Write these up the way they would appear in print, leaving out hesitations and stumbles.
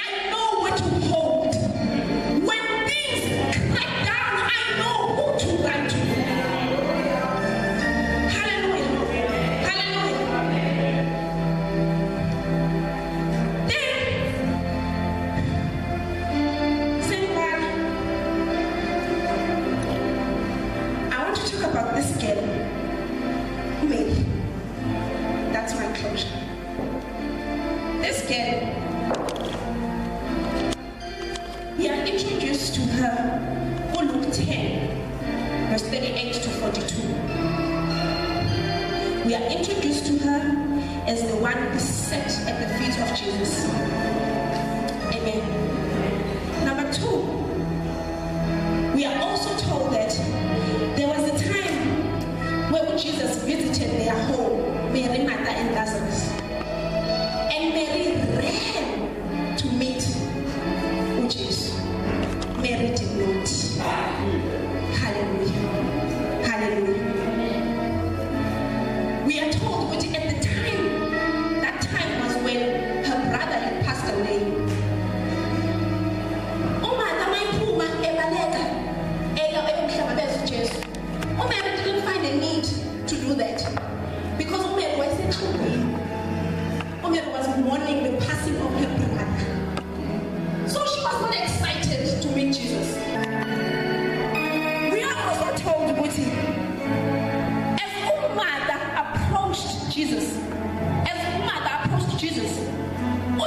I know what to hold. When things crack down, I know who to run to. Hallelujah. Hallelujah. Then, Senpai, I want to talk about this girl. Maybe. That's my closure. This girl, we are introduced to her in Luke 10, verse 38 to 42. We are introduced to her as the one who sat at the feet of Jesus. Amen. Number 2, we are also told that there was a time when Jesus visited their home, Mary, Martha, and Lazarus. And Mary ran to meet Jesus. Mary did not. Hallelujah. Hallelujah. We are told that at the time, that time was when her brother had passed away. Mary didn't find a need to do that because Mary was mourning the passing of her brother. So she was not excited to meet Jesus. We are also told that as mother approached Jesus,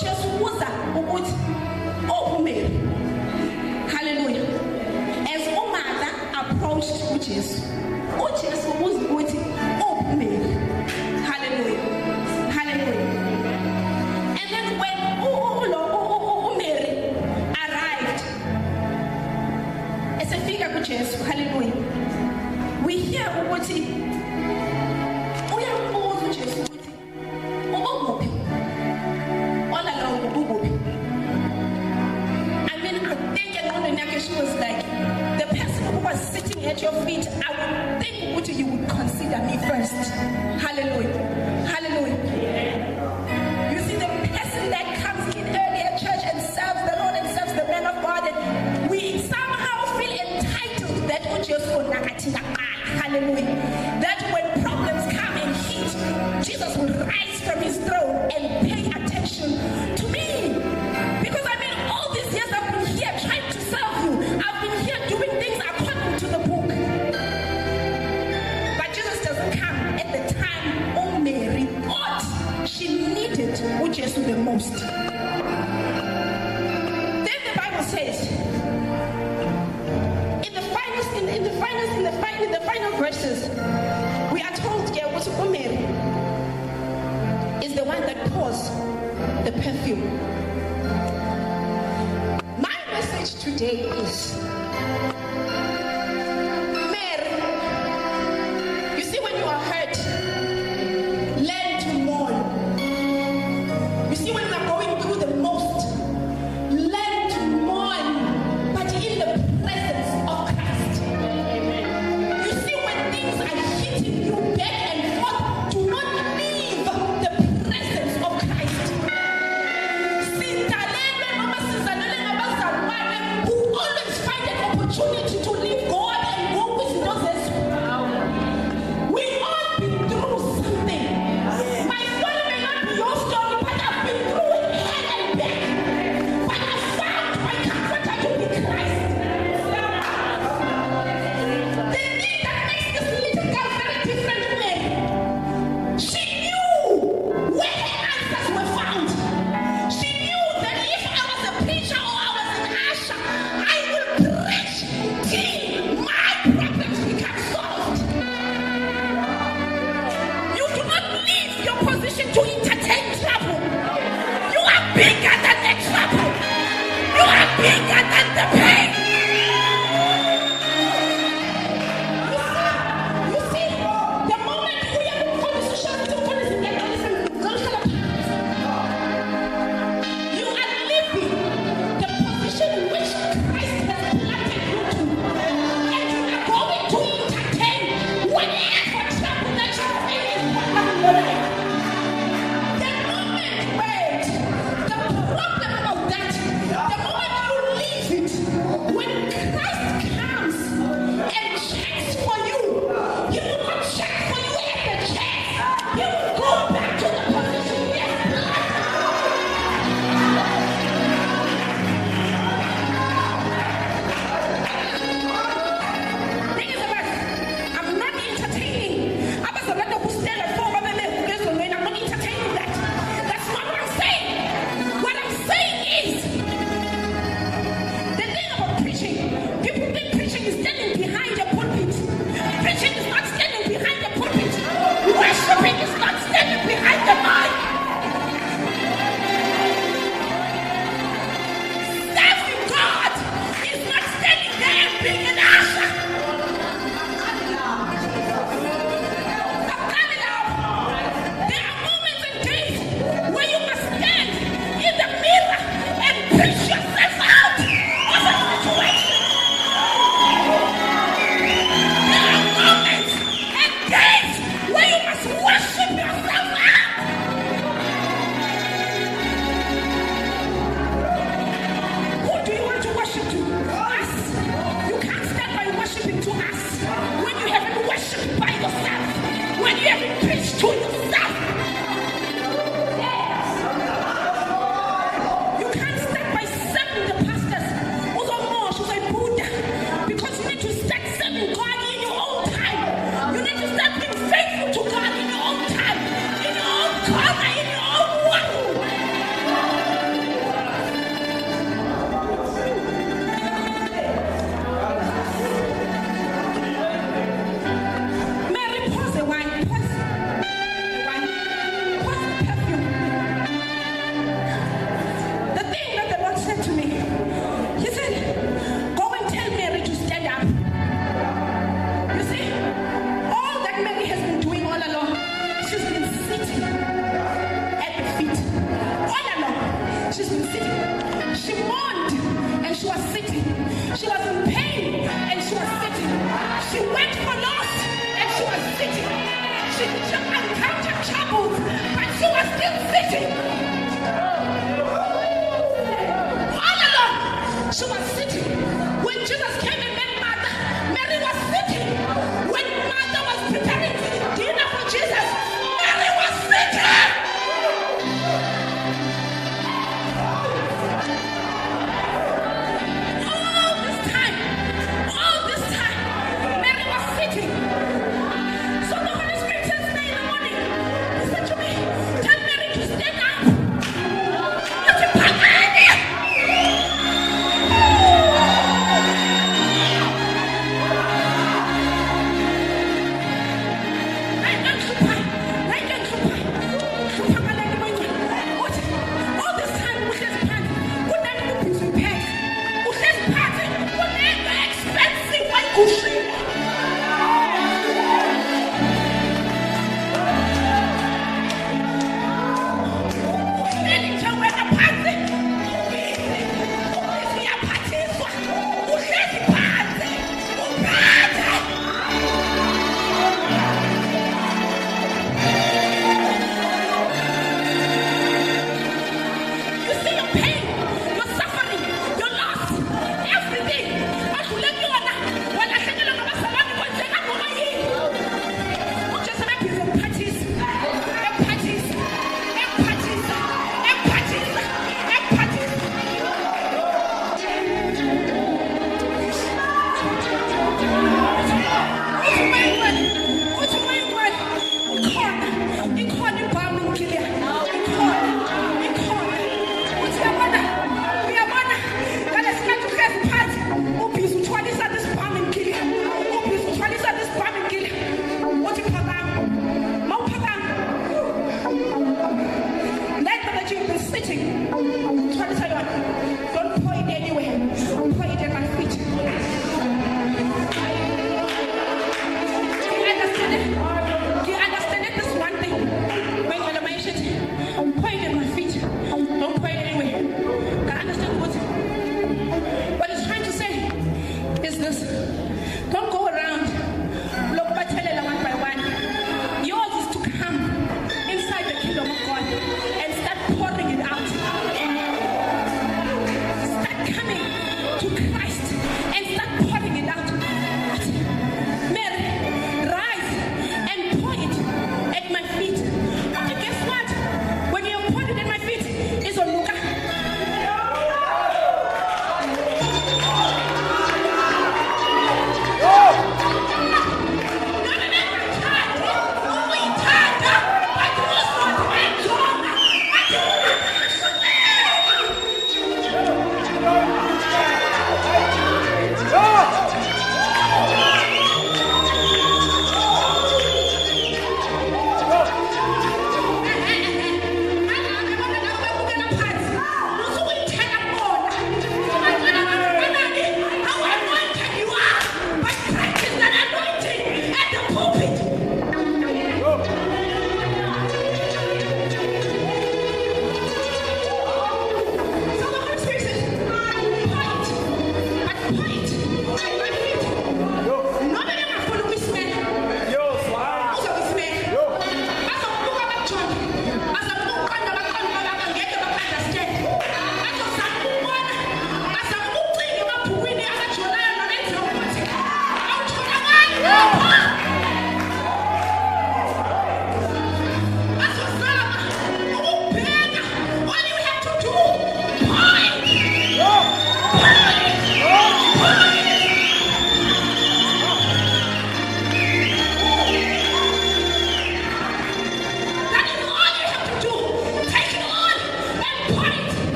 Jesus was Mary. Hallelujah. As mother approached Jesus, Jesus was Mary. Hallelujah. Hallelujah. And then when Mary arrived as a figure of Jesus, hallelujah, we hear she was like, the person who was sitting at your feet, I would think what you would consider me first. Hallelujah. Hallelujah. You see, the person that comes in early at church and serves the Lord and serves the man of God, and we somehow feel entitled that hallelujah. That when problems come and hit, Jesus will rise from his throne and pay attention to me. Because all these years I've been here trying to serve you. I've been here doing things according to the book. But Jesus doesn't come at the time Mary ought. She needed Jesus the most. Then the Bible says, in the final verses, we are told Mary is the one that pours the perfume. My message today is, Mary, you see, when you are hurt, learn to mourn. You see, when you are going through the most, learn to mourn, but in the presence of Christ. You see, when things are hitting you back and forth, do not leave the presence of Christ. Who always find an push yourself out of a situation. There are moments and days where you must worship yourself out. Who do you want to worship to? Us. You can't start by worshiping to us when you haven't worshipped by yourself, when you haven't preached to yourself. You can't start by serving the pastors because you need to start serving God in your own time. You need to start being faithful to God in your own time, in your own corner, in your own world. Mary, pause the wine, pause the wine, pause the perfume. The thing that the Lord said to me, He said, go and tell Mary to stand up. You see, all that Mary has been doing all along, she's been sitting at the feet. All along, she's been sitting. She mourned and she was sitting. She was in pain and she was sitting. She went for loss and she was sitting. She encountered troubles, but she was still sitting.